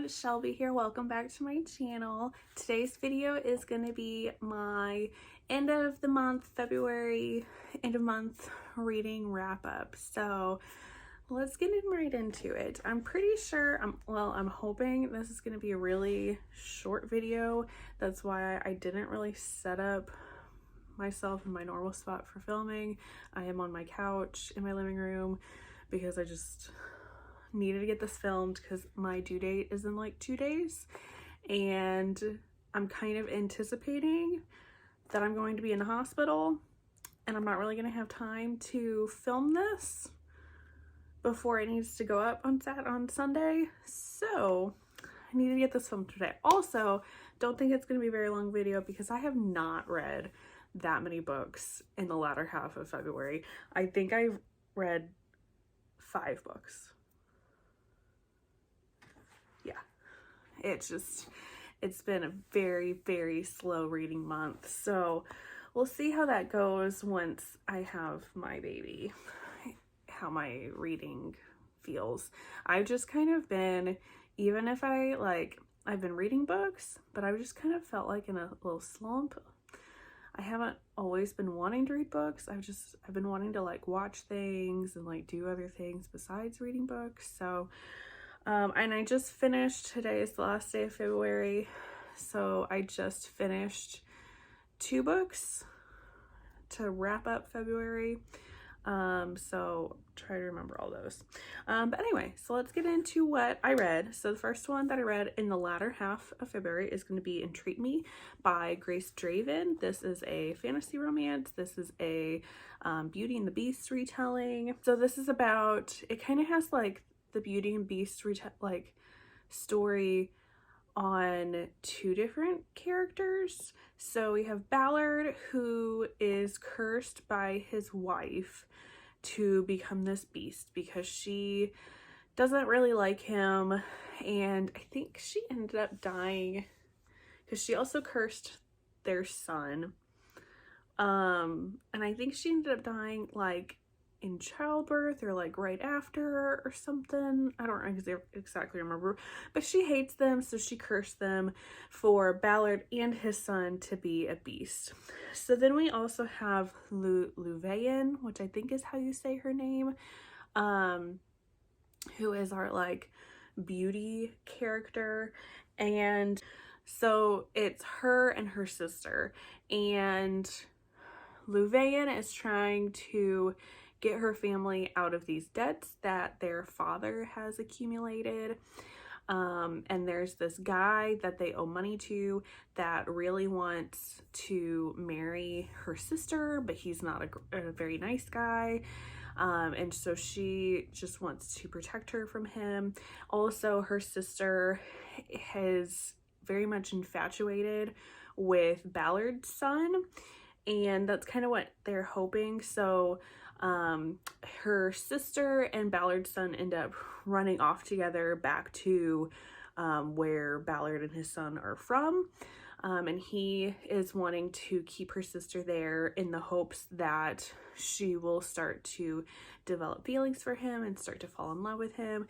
Shelby here. Welcome back to my channel. Today's video is going to be my end of the month, February, end of month reading wrap up. So let's get right into it. I'm pretty sure, I'm hoping this is going to be a really short video. That's why I didn't really set up myself in my normal spot for filming. I am on my couch in my living room because I just needed to get this filmed because my due date is in like 2 days, and I'm kind of anticipating that I'm going to be in the hospital and I'm not really going to have time to film this before it needs to go up on Sunday. So I need to get this filmed today. Also, don't think it's going to be a very long video because I have not read that many books in the latter half of February. I think I've read 5 books. It's been a very slow reading month, so we'll see how that goes once I have my baby, how my reading feels. I've just kind of been, even if I've been reading books, but I've just kind of felt like in a little slump. I haven't always been wanting to read books. I've been wanting to like watch things and like do other things besides reading books. So and I just finished, today is the last day of February, so I just finished 2 books to wrap up February. So try to remember all those. But anyway, so let's get into what I read. So the first one that I read in the latter half of February is going to be Entreat Me by Grace Draven. This is a fantasy romance. This is a Beauty and the Beast retelling. So this is about, it kind of has like the Beauty and Beast story on 2 different characters. So we have Ballard, who is cursed by his wife to become this beast because she doesn't really like him, and I think she ended up dying because she also cursed their son. And I think she ended up dying like in childbirth or like right after or something. I don't exactly remember, but she hates them, so she cursed them for Ballard and his son to be a beast. So then we also have Louvain, which I think is how you say her name, who is our like beauty character. And so it's her and her sister, and Louvain is trying to get her family out of these debts that their father has accumulated. And there's this guy that they owe money to that really wants to marry her sister, but he's not a very nice guy. And so she just wants to protect her from him. Also, her sister is very much infatuated with Ballard's son, and that's kind of what they're hoping. So her sister and Ballard's son end up running off together back to where Ballard and his son are from, and he is wanting to keep her sister there in the hopes that she will start to develop feelings for him and start to fall in love with him,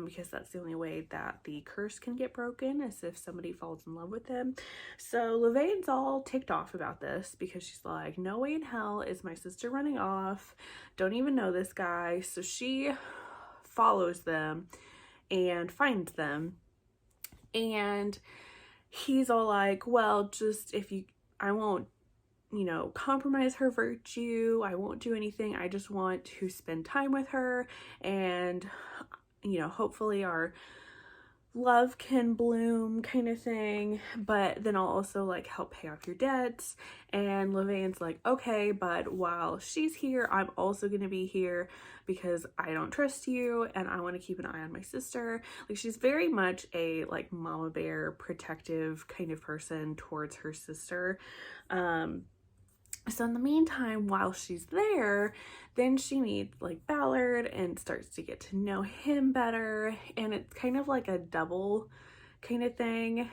because that's the only way that the curse can get broken, is if somebody falls in love with him. So Louvain's all ticked off about this because she's like, no way in hell is my sister running off, don't even know this guy. So she follows them and finds them, and he's all like, well, just I won't, compromise her virtue. I won't do anything. I just want to spend time with her, and, hopefully our love can bloom, kind of thing. But then I'll also like help pay off your debts. And Louvain's like, okay, but while she's here, I'm also going to be here because I don't trust you and I want to keep an eye on my sister. Like, she's very much a like mama bear protective kind of person towards her sister. So in the meantime, while she's there, then she meets like Ballard and starts to get to know him better, and it's kind of like a double kind of thing.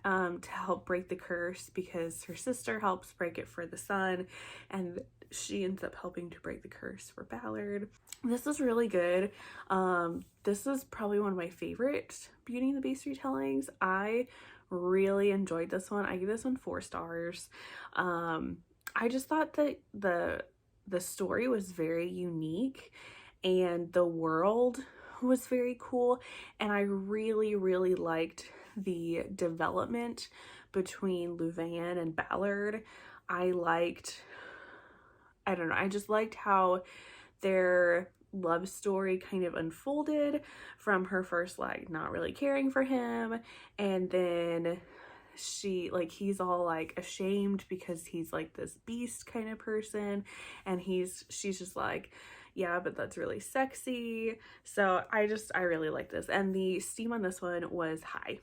to help break the curse, because her sister helps break it for the son, and she ends up helping to break the curse for Ballard. This is really good. This is probably one of my favorite Beauty and the Beast retellings. I really enjoyed this one. I give this one 4 stars. I just thought that the story was very unique and the world was very cool, and I really, really liked the development between Louvain and Ballard. I don't know, I just liked how their love story kind of unfolded from her first like not really caring for him, and then he's all like ashamed because he's like this beast kind of person, and she's just like, yeah, but that's really sexy. So I really like this, and the steam on this one was high.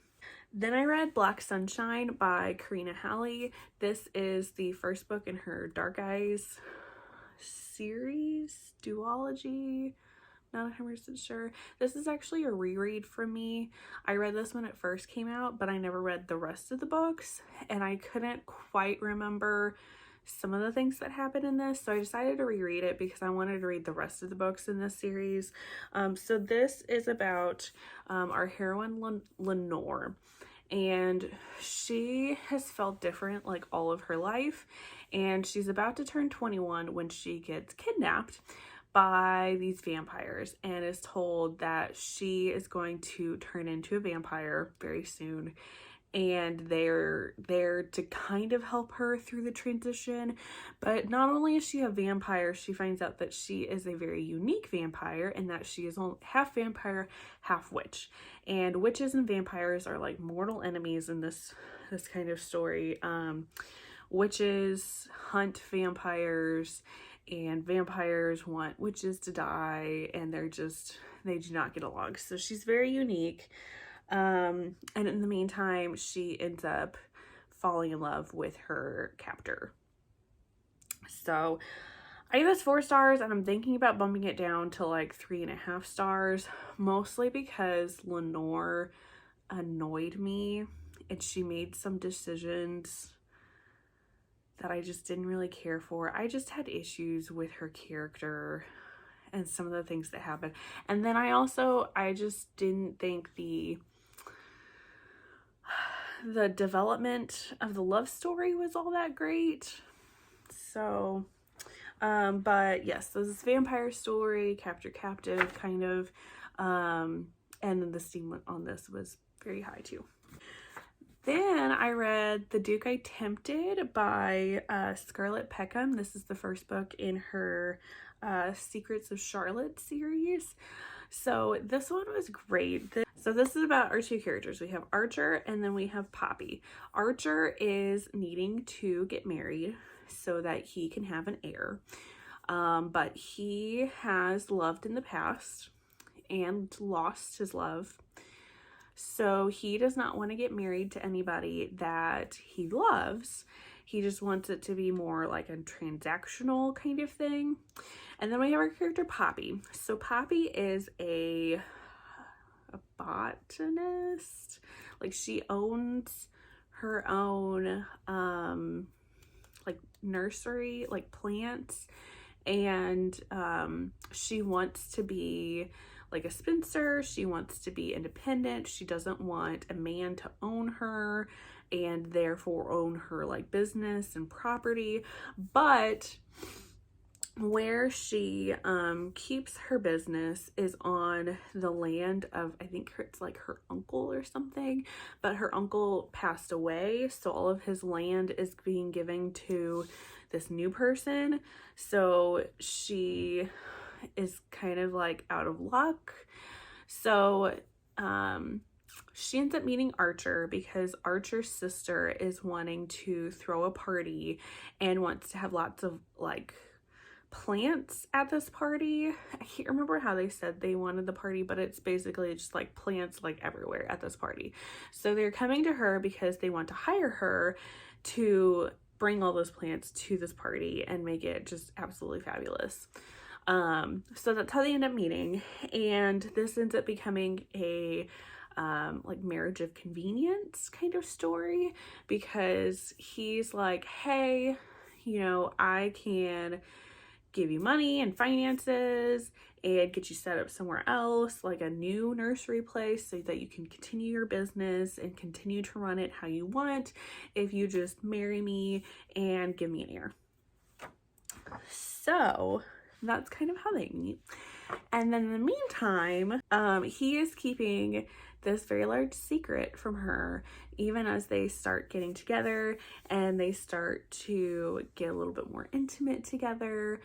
Then I read Black Sunshine by Karina Halle. This is the first book in her Dark Eyes series, duology, not 100% sure. This is actually a reread for me. I read this when it first came out, but I never read the rest of the books, and I couldn't quite remember some of the things that happened in this, so I decided to reread it because I wanted to read the rest of the books in this series. So this is about our heroine Lenore, and she has felt different like all of her life, and she's about to turn 21 when she gets kidnapped by these vampires and is told that she is going to turn into a vampire very soon, and they're there to kind of help her through the transition. But not only is she a vampire, she finds out that she is a very unique vampire, and that she is half vampire, half witch. And witches and vampires are like mortal enemies in this kind of story. Witches hunt vampires, and vampires want witches to die, and they do not get along. So she's very unique. And in the meantime, she ends up falling in love with her captor. So I give this 4 stars, and I'm thinking about bumping it down to like 3.5 stars, mostly because Lenore annoyed me, and she made some decisions that I just didn't really care for. I just had issues with her character and some of the things that happened. And then I just didn't think the development of the love story was all that great. So, but yes, this is vampire story, capture captive kind of, and then the steam on this was very high too. Then I read The Duke I Tempted by Scarlett Peckham. This is the first book in her Secrets of Charlotte series. So this one was great. So this is about our 2 characters. We have Archer, and then we have Poppy. Archer is needing to get married so that he can have an heir. But he has loved in the past and lost his love. So he does not want to get married to anybody that he loves. He just wants it to be more like a transactional kind of thing. And then we have our character Poppy. So Poppy is a botanist. Like, she owns her own like nursery, like plants, and she wants to be like a spinster. She wants to be independent. She doesn't want a man to own her and therefore own her like business and property. But where she keeps her business is on the land of, I think it's like her uncle or something, but her uncle passed away, so all of his land is being given to this new person. So she is kind of like out of luck. So she ends up meeting Archer because Archer's sister is wanting to throw a party and wants to have lots of like plants at this party. I can't remember how they said they wanted the party, but it's basically just like plants like everywhere at this party. So they're coming to her because they want to hire her to bring all those plants to this party and make it just absolutely fabulous. So that's how they end up meeting, and this ends up becoming a like marriage of convenience kind of story, because he's like, hey, you know, I can give you money and finances and get you set up somewhere else, like a new nursery place, so that you can continue your business and continue to run it how you want if you just marry me and give me an heir. So that's kind of how they meet. And then in the meantime, he is keeping this very large secret from her, even as they start getting together and they start to get a little bit more intimate together.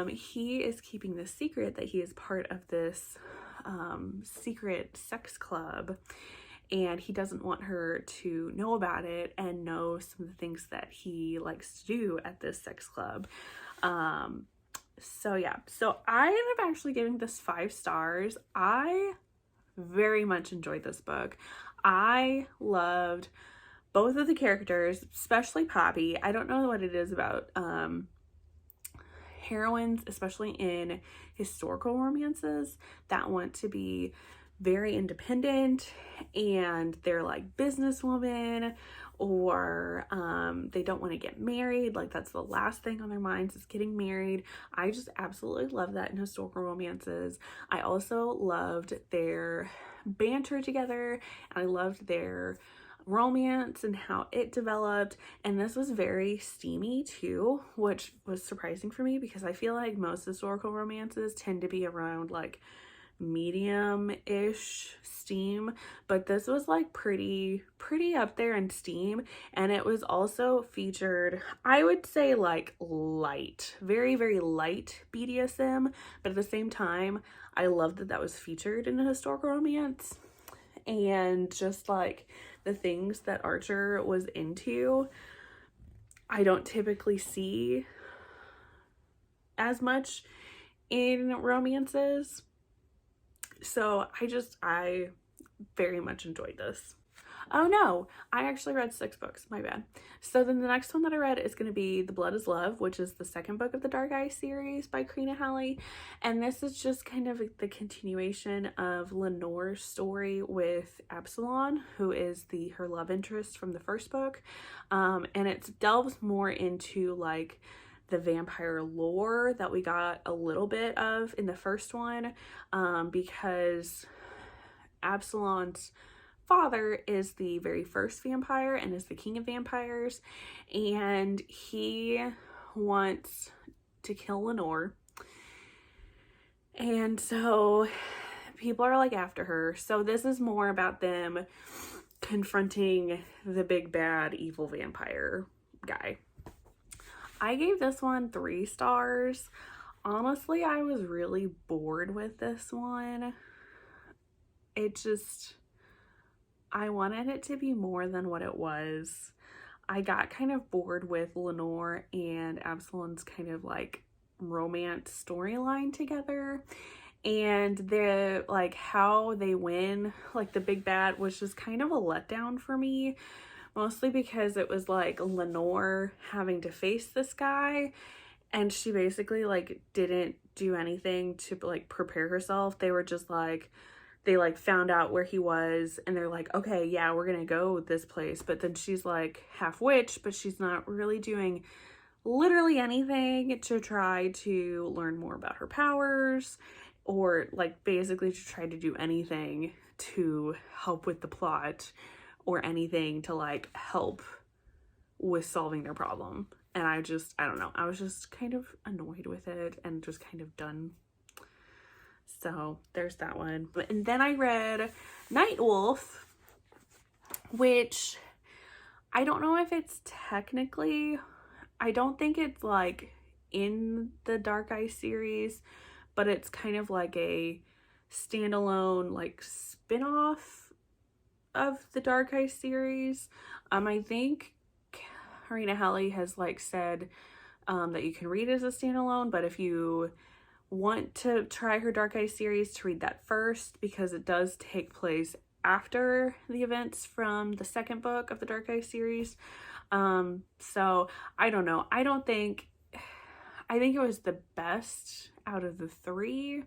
He is keeping the secret that he is part of this secret sex club, and he doesn't want her to know about it and know some of the things that he likes to do at this sex club. So yeah, so I ended up actually giving this 5 stars. I very much enjoyed this book. I loved both of the characters, especially Poppy. I don't know what it is about heroines, especially in historical romances, that want to be very independent and they're like businesswomen, or they don't want to get married. Like, that's the last thing on their minds is getting married. I just absolutely love that in historical romances. I also loved their banter together, and I loved their romance and how it developed. And this was very steamy too, which was surprising for me, because I feel like most historical romances tend to be around like medium-ish steam, but this was like pretty up there in steam. And it was also featured, I would say, like light, very light BDSM, but at the same time I love that that was featured in a historical romance. And just like the things that Archer was into, I don't typically see as much in romances. So I very much enjoyed this. Oh no, I actually read 6 books, my bad. So then the next one that I read is going to be The Blood is Love, which is the second book of the Dark Eye series by Karina Halle. And this is just kind of the continuation of Lenore's story with Absalom, who is her love interest from the first book. And it delves more into like the vampire lore that we got a little bit of in the first one, because Absalom's father is the very first vampire and is the king of vampires, and he wants to kill Lenore, and so people are like after her. So this is more about them confronting the big bad evil vampire guy. I gave this one 3 stars. Honestly, I was really bored with this one. I wanted it to be more than what it was. I got kind of bored with Lenore and Absalom's kind of like romance storyline together. And the like how they win, like the big bad, was just kind of a letdown for me. Mostly because it was like Lenore having to face this guy, and she basically like didn't do anything to like prepare herself. They were just like, they like found out where he was and they're like, okay, yeah, we're gonna go this place. But then she's like half witch, but she's not really doing literally anything to try to learn more about her powers, or like basically to try to do anything to help with the plot, or anything to like help with solving their problem. And I don't know, I was just kind of annoyed with it and just kind of done. So there's that one. And then I read Nightwolf, which I don't know if it's technically, I don't think it's like in the Dark Eye series, but it's kind of like a standalone like spin-off of the Dark Eye series. I think Karina Halle has like said that you can read it as a standalone, but if you want to try her Dark Eye series, to read that first, because it does take place after the events from the second book of the Dark Eye series. So I don't know. I think it was the best out of the 3,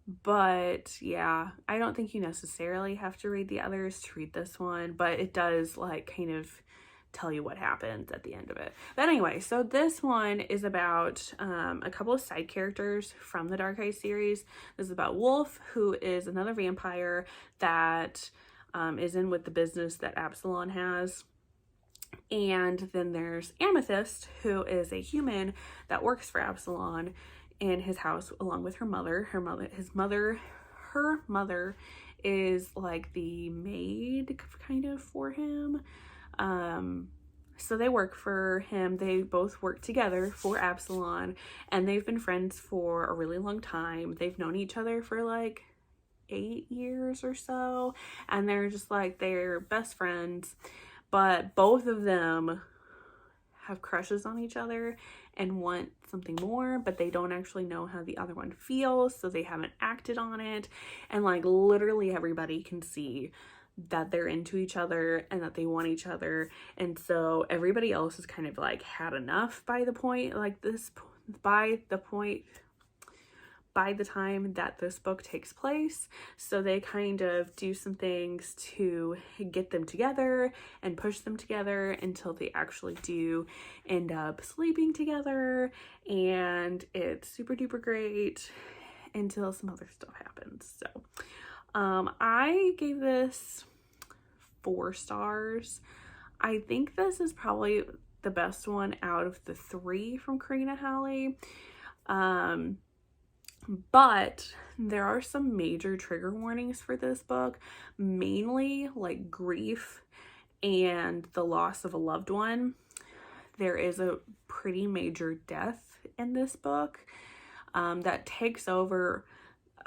But yeah, I don't think you necessarily have to read the others to read this one, but it does like kind of tell you what happens at the end of it. But anyway, so this one is about a couple of side characters from the Dark Eyes series. This is about Wolf, who is another vampire that is in with the business that Absalom has. And then there's Amethyst, who is a human that works for Absalom in his house along with her mother. Her mother is like the maid kind of for him. So they work for him. They both work together for Absalom, and they've been friends for a really long time. They've known each other for like 8 years or so, and they're best friends. But both of them have crushes on each other and want something more, but they don't actually know how the other one feels, so they haven't acted on it. And like literally everybody can see that they're into each other and that they want each other. And so everybody else has kind of like had enough by the time that this book takes place. So they kind of do some things to get them together and push them together until they actually do end up sleeping together. And it's super duper great until some other stuff happens. So I gave this 4 stars. I think this is probably the best one out of the 3 from Karina Halle. But there are some major trigger warnings for this book, mainly like grief and the loss of a loved one. There is a pretty major death in this book that takes over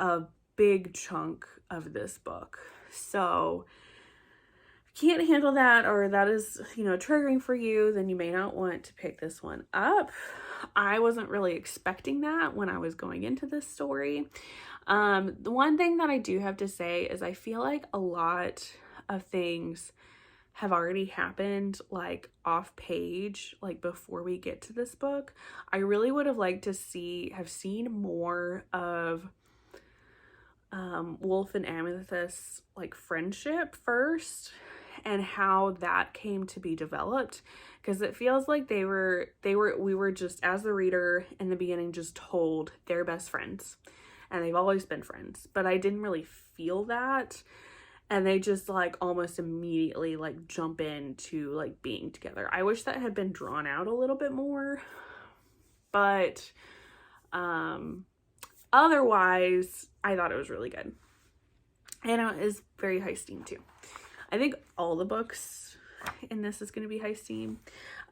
a big chunk of this book. So if you can't handle that, or that is, triggering for you, then you may not want to pick this one up. I wasn't really expecting that when I was going into this story. The one thing that I do have to say is I feel like a lot of things have already happened like off page, like before we get to this book. I really would have liked to have seen more of Wolf and Amethyst's like friendship first and how that came to be developed, because it feels like we were just, as the reader in the beginning, just told they're best friends and they've always been friends, but I didn't really feel that. And they just like almost immediately like jump into like being together. I wish that had been drawn out a little bit more, but otherwise I thought it was really good. And it is very high steam too. I think all the books in this is going to be high steam.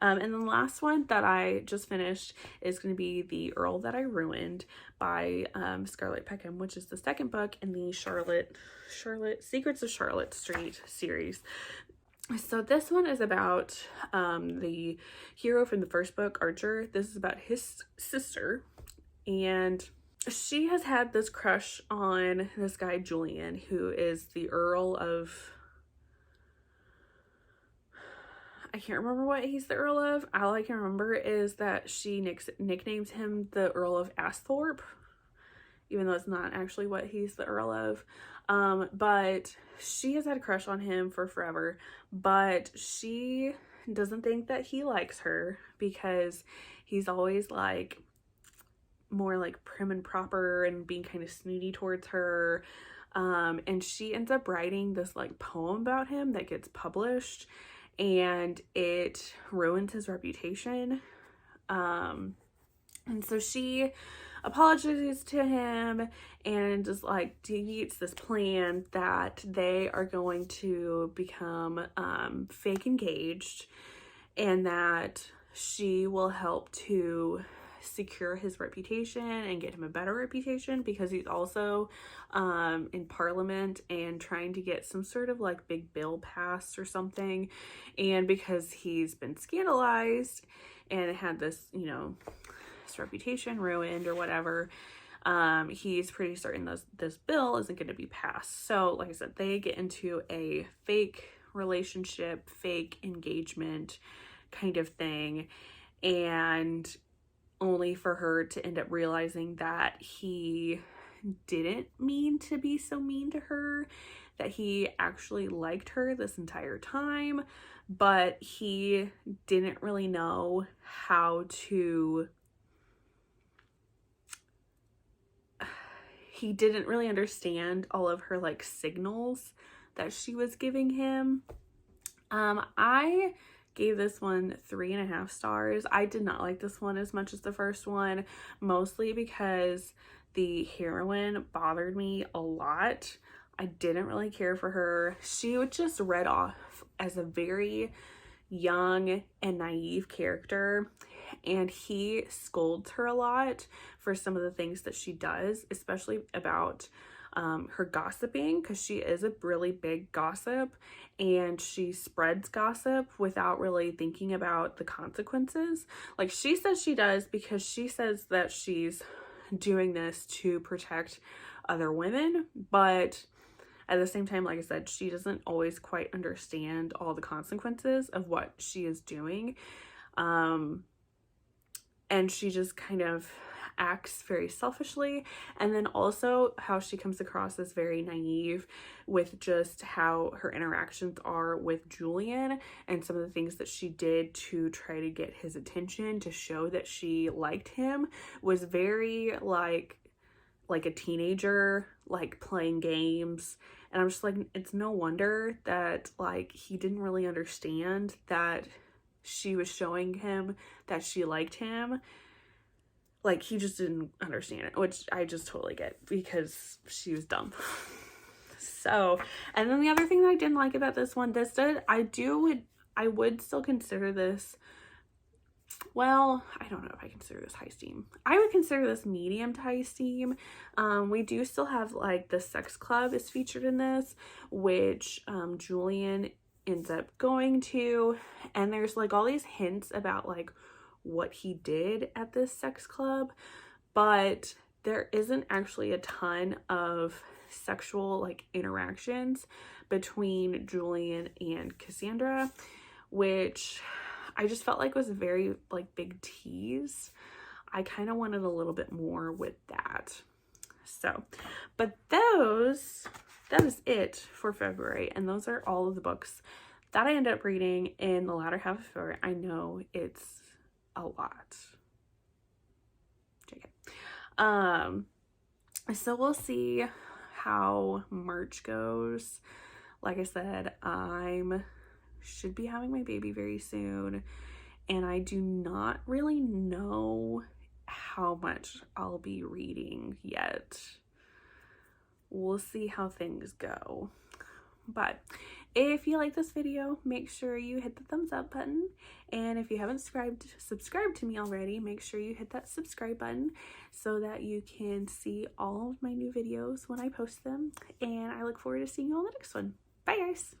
And then the last one that I just finished is going to be The Earl That I Ruined by Scarlett Peckham, which is the second book in the Charlotte Secrets of Charlotte Street series. So this one is about the hero from the first book, Archer. This is about his sister, and she has had this crush on this guy, Julian, who is the Earl of... I can't remember what he's the Earl of. All I can remember is that she nicknames him the Earl of Asthorpe, even though it's not actually what he's the Earl of. But she has had a crush on him for forever, but she doesn't think that he likes her because he's always like more like prim and proper and being kind of snooty towards her. And she ends up writing this like poem about him that gets published, and it ruins his reputation. And so she apologizes to him and just like deviates this plan that they are going to become fake engaged, and that she will help to secure his reputation and get him a better reputation, because he's also in Parliament and trying to get some sort of like big bill passed or something, and because he's been scandalized and had this, his reputation ruined or whatever, he's pretty certain this bill isn't going to be passed. So like I said, they get into a fake relationship, fake engagement kind of thing, and only for her to end up realizing that he didn't mean to be so mean to her, that he actually liked her this entire time, but he didn't really know how to, he didn't really understand all of her like signals that she was giving him. I gave this one 3.5 stars. I did not like this one as much as the first one, mostly because the heroine bothered me a lot. I didn't really care for her. She was just read off as a very young and naive character, and he scolds her a lot for some of the things that she does, especially about her gossiping, because she is a really big gossip and she spreads gossip without really thinking about the consequences. Like, she says she does because she says that she's doing this to protect other women, but at the same time, like I said, she doesn't always quite understand all the consequences of what she is doing. And she just kind of acts very selfishly. And then also how she comes across as very naive with just how her interactions are with Julian and some of the things that she did to try to get his attention, to show that she liked him, was very like a teenager, like playing games. And I'm just like, it's no wonder that like he didn't really understand that she was showing him that she liked him. Like, he just didn't understand it, which I just totally get because she was dumb. So, and then the other thing that I didn't like about this one, I would still consider this, well, I don't know if I consider this high steam. I would consider this medium to high steam. We do still have like the sex club is featured in this, which Julian ends up going to, and there's like all these hints about like what he did at this sex club, but there isn't actually a ton of sexual like interactions between Julian and Cassandra, which I just felt like was a very like big tease. I kind of wanted a little bit more with that. So, but that is it for February, and those are all of the books that I ended up reading in the latter half of February. I know it's a lot. So we'll see how March goes. Like I said, should be having my baby very soon, and I do not really know how much I'll be reading yet. We'll see how things go. But if you like this video, make sure you hit the thumbs up button, and if you haven't subscribed to me already, make sure you hit that subscribe button so that you can see all of my new videos when I post them, and I look forward to seeing you on the next one. Bye guys!